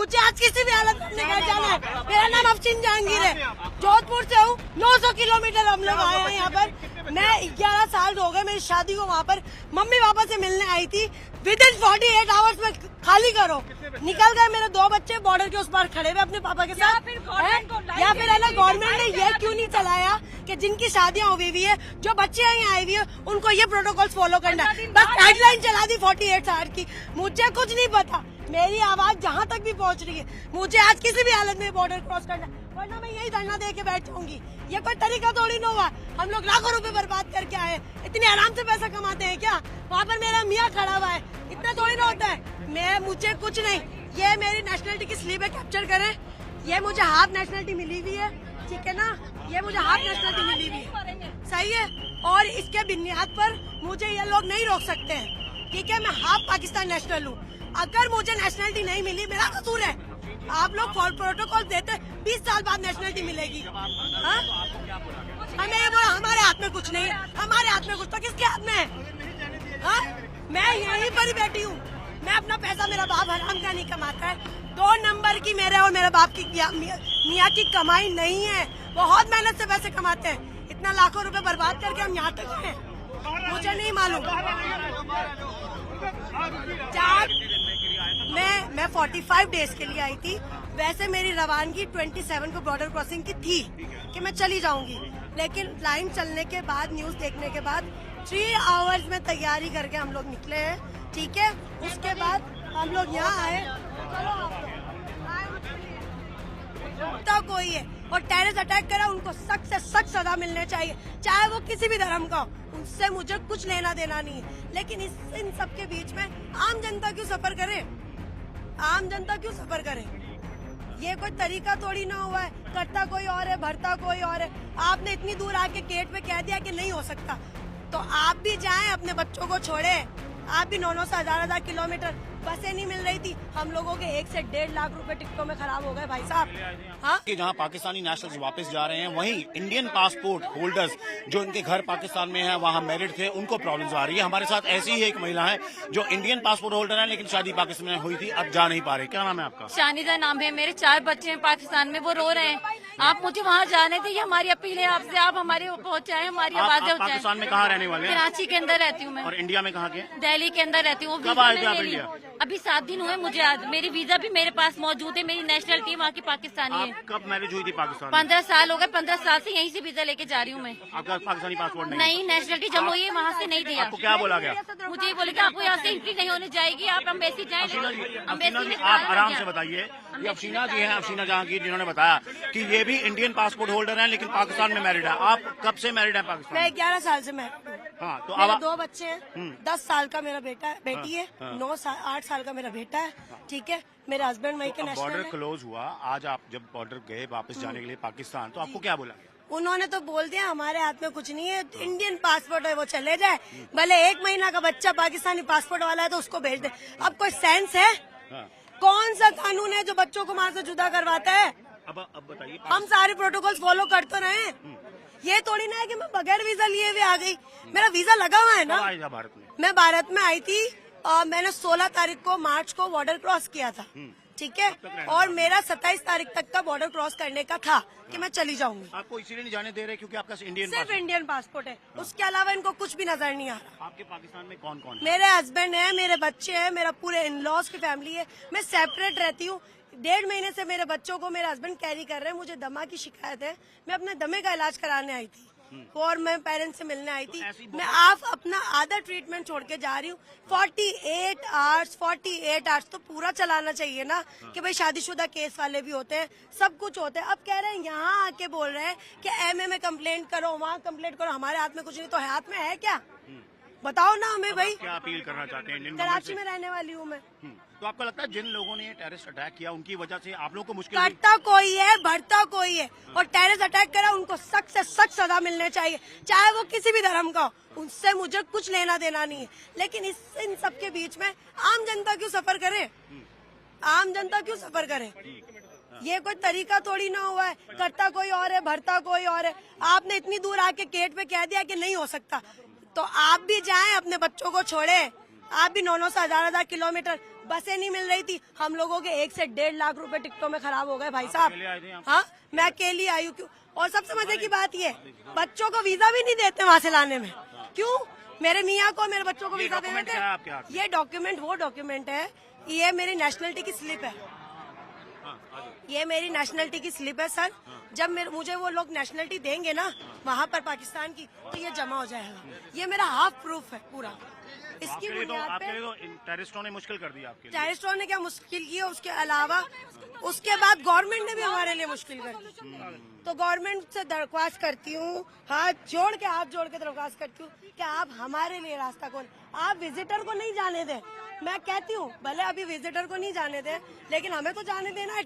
मुझे आज किसी भी हालत में अपने घर जाना है। मेरा नाम अफसीन जहांगीर है, जोधपुर से हूँ। 900 किलोमीटर हम लोग आए हैं यहाँ पर। मैं 11 साल हो गए मेरी शादी को। वहाँ पर मम्मी पापा से मिलने आई थी। विदिन 48 आवर्स में खाली करो, निकल गए। मेरे 2 बच्चे बॉर्डर के उस पार खड़े हुए अपने पापा के साथ। या फिर है ना, गवर्नमेंट ने ये क्यों नहीं चलाया कि जिनकी शादियां हुई हुई है, जो बच्चे यहाँ आई हुई है, उनको ये प्रोटोकॉल फॉलो करना है। बस गाइडलाइन चला दी 48 आवर की। मुझे कुछ नहीं पता, मेरी आवाज जहाँ तक भी पहुँच रही है। मुझे आज किसी भी हालत में बॉर्डर क्रॉस करना है, वरना मैं यही धरना दे के बैठ जाऊंगी। ये कोई तरीका थोड़ी ना हुआ। हम लोग लाखों रुपए बर्बाद करके आए, इतने आराम से पैसा कमाते हैं क्या? वहाँ पर मेरा मियाँ खड़ा हुआ है, इतना थोड़ी ना होता है। मुझे कुछ नहीं, ये मेरी नेशनलिटी की स्लीप है, कैप्चर करें। ये मुझे हाफ नेशनलिटी मिली हुई है, ठीक है ना? ये मुझे हाफ नेशनलिटी मिली हुई है, सही है। और इसके बुनियाद पर मुझे ये लोग नहीं रोक सकते हैं, ठीक है? मैं हाफ पाकिस्तान नेशनल हूँ। अगर मुझे नेशनलिटी नहीं मिली, मेरा कसूर है। आप लोग प्रोटोकॉल देते 20 साल बाद नेशनलिटी मिलेगी। हाँ, हमें ये बोला हमारे हाथ में कुछ नहीं है। हमारे हाथ में कुछ तो किसके हाथ में है? हाँ, मैं यहीं पर ही बैठी हूँ। मैं अपना पैसा, मेरा बाप हराम का नहीं कमाता है। 2 नंबर की मेरे और मेरे बाप की मियाँ की कमाई नहीं है। बहुत मेहनत से पैसे कमाते हैं। इतना लाखों रुपए बर्बाद करके हम यहाँ तक हैं, मुझे नहीं मालूम। मैं 45 डेज के लिए आई थी। वैसे मेरी रवानगी 27 को बॉर्डर क्रॉसिंग की थी कि मैं चली जाऊंगी, लेकिन लाइन चलने के बाद, न्यूज देखने के बाद 3 आवर्स में तैयारी करके हम लोग निकले हैं, ठीक है? उसके बाद हम लोग यहाँ आए। तो कोई है और टेररिस्ट अटैक करा, उनको सख्त से सख्त सजा मिलने चाहिए, चाहे वो किसी भी धर्म का हो। उनसे मुझे कुछ लेना देना नहीं है। लेकिन इन सब के बीच में आम जनता क्यों सफर करे? आम जनता क्यों सफर करे? ये कोई तरीका थोड़ी ना हुआ है। करता कोई और है, भरता कोई और है। आपने इतनी दूर आके गेट पे कह दिया कि नहीं हो सकता, तो आप भी जाएं, अपने बच्चों को छोड़े। आप भी 900 से 1000 किलोमीटर, बसें नहीं मिल रही थी। हम लोगों के 1 से 1.5 लाख रुपए टिकटों में खराब हो गए भाई साहब। हाँ, जहां पाकिस्तानी नेशनल्स वापस जा रहे हैं, वहीं इंडियन पासपोर्ट होल्डर्स जो इनके घर पाकिस्तान में हैं, वहां मैरिड थे, उनको प्रॉब्लम्स आ रही है। हमारे साथ ऐसी ही एक महिला है जो इंडियन पासपोर्ट होल्डर है, लेकिन शादी पाकिस्तान में हुई थी, अब जा नहीं पा रहे। क्या नाम है आपका? शानिदा नाम है। मेरे 4 बच्चे हैं पाकिस्तान में, वो रो रहे हैं। आप मुझे वहाँ जाने दीजिए, हमारी अपील है आपसे, आप हमारे पहुँचाए, हमारी आवाजें पहुँचाएं। पाकिस्तान में कहाँ रहने वाले हैं? कराची के अंदर रहती हूँ मैं। और इंडिया में कहाँ के? दिल्ली के अंदर रहती हूँ। कब आए थे आप इंडिया? अभी 7 दिन हुए मुझे। आज मेरी वीजा भी मेरे पास मौजूद है। मेरी नेशनलिटी वहाँ की पाकिस्तानी है। कब मैरिज हुई थी पाकिस्तान में? 15 साल हो गए। 15 साल से यहीं से वीजा लेके जा रही हूँ मैं। आपका पाकिस्तानी पासपोर्ट नहीं, नेशनलिटी जब हुई है वहाँ से नहीं दिया। आपको क्या बोला गया? मुझे बोले कि आपको यहाँ से एंट्री नहीं होने जाएगी, आप अम्बेसी जाएं। अफसीना जी, आप आराम से बताइए। ये अफसीना जी हैं, अफसीना जहांगीर, जिन्होंने बताया कि ये भी इंडियन पासपोर्ट होल्डर हैं, लेकिन पाकिस्तान में मैरिड है। आप कब से मैरिड है पाकिस्तान? मैं 11 साल से मैरिड हूँ। हाँ, तो मेरे अब 2 बच्चे हैं। 10 साल का मेरा बेटी है, 8 साल का मेरा बेटा है, ठीक है? मेरे हस्बैंड वहीं के नेशनल बॉर्डर है। क्लोज हुआ, आज आप जब बॉर्डर गए वापस जाने के लिए पाकिस्तान, तो आपको क्या बोला गया? उन्होंने तो बोल दिया हमारे हाथ में कुछ नहीं है, इंडियन पासपोर्ट है, वो चले जाए। भले 1 महीना का बच्चा पाकिस्तानी पासपोर्ट वाला है तो उसको भेज दे। अब कोई सेंस है? कौन सा कानून है जो बच्चों को वहाँ से जुदा करवाता है? अब बताइए। हम सारे प्रोटोकॉल फॉलो करते रहे। ये थोड़ी ना है कि मैं बगैर वीजा लिए हुए आ गई। मेरा वीजा लगा हुआ है ना। भारत में मैं भारत में आई थी, मैंने 16 तारीख को मार्च को बॉर्डर क्रॉस किया था, ठीक है? और मेरा 27 तारीख तक का बॉर्डर क्रॉस करने का था कि मैं चली जाऊंगी। आपको इसीलिए नहीं जाने दे रहे क्योंकि आपका इंडियन सिर्फ इंडियन पासपोर्ट है, उसके अलावा इनको कुछ भी नजर नहीं आ रहा। आपके पाकिस्तान में कौन कौन है? मेरे हस्बैंड है, मेरे बच्चे हैं, मेरा पूरे इन लॉज की फैमिली है। मैं सेपरेट रहती हूँ। 1.5 महीने से मेरे बच्चों को मेरे हस्बैंड कैरी कर रहे हैं। मुझे दमा की शिकायत है। मैं अपने दमे का इलाज कराने आई थी और मैं पेरेंट्स से मिलने आई थी। मैं आप अपना आधा ट्रीटमेंट छोड़ के जा रही हूँ। 48 आवर्स तो पूरा चलाना चाहिए ना कि भाई शादीशुदा केस वाले भी होते हैं, सब कुछ होते हैं। अब कह रहे हैं यहाँ आके बोल रहे हैं कि एमए में कंप्लेंट करो, वहाँ कंप्लेंट करो। हमारे हाथ में कुछ नहीं, तो हाथ में है क्या? बताओ ना हमें भाई। क्या अपील करना चाहते हैं इंडियन कराची में रहने वाली हूँ मैं। तो आपको लगता है जिन लोगों ने टेररिस्ट अटैक किया उनकी वजह से आप लोगों को मुश्किल करता कोई है, भरता कोई है। और टेररिस्ट अटैक करा, उनको सख्त से सख्त सजा मिलने चाहिए, चाहे वो किसी भी धर्म का हो। उनसे मुझे कुछ लेना देना नहीं है। लेकिन इन सब के बीच में आम जनता क्यों सफर करे? आम जनता क्यों सफर करे? ये कोई तरीका थोड़ी ना हुआ है। करता कोई और है, भरता कोई और है। आपने इतनी दूर आके गेट पे कह दिया कि नहीं हो सकता, तो आप भी जाएं, अपने बच्चों को छोड़े। आप भी 900 से 1000 किलोमीटर, बसें नहीं मिल रही थी, हम लोगों के 1 से 1.5 लाख रुपए टिकटों में खराब हो गए भाई अकेले आए थे साहब। यहाँ? हाँ, मैं अकेली आई हूँ। क्यों? और सबसे मजे की बात ये, बच्चों को वीजा भी नहीं देते वहाँ से लाने में। क्यों? मेरे मियाँ को, मेरे बच्चों को वीजा दे डॉक्यूमेंट देते क्या है आपके हाथ में? ये डॉक्यूमेंट वो डॉक्यूमेंट है, ये मेरी नेशनलिटी की स्लिप है। ये मेरी नेशनलिटी की स्लिप है सर। जब मुझे वो लोग नेशनलिटी देंगे ना वहाँ पर पाकिस्तान की, तो ये जमा हो जाएगा। ये मेरा हाफ प्रूफ है पूरा। इसकी आपके लिए बुनियाद आपके पे लिए तो टेररिस्टों ने मुश्किल कर दिया आपके लिए। टेररिस्टों ने क्या मुश्किल की है, उसके अलावा उसके बाद गवर्नमेंट ने भी हमारे लिए मुश्किल कर दी। तो गवर्नमेंट से दरख्वास्त करती हूँ, हाथ जोड़ के दरख्वास्त करती हूँ कि आप हमारे लिए रास्ता खोलें। आप विजिटर को नहीं जाने दें। मैं कहती हूँ भले अभी विजिटर को नहीं जाने दें, लेकिन हमें तो जाने देना है।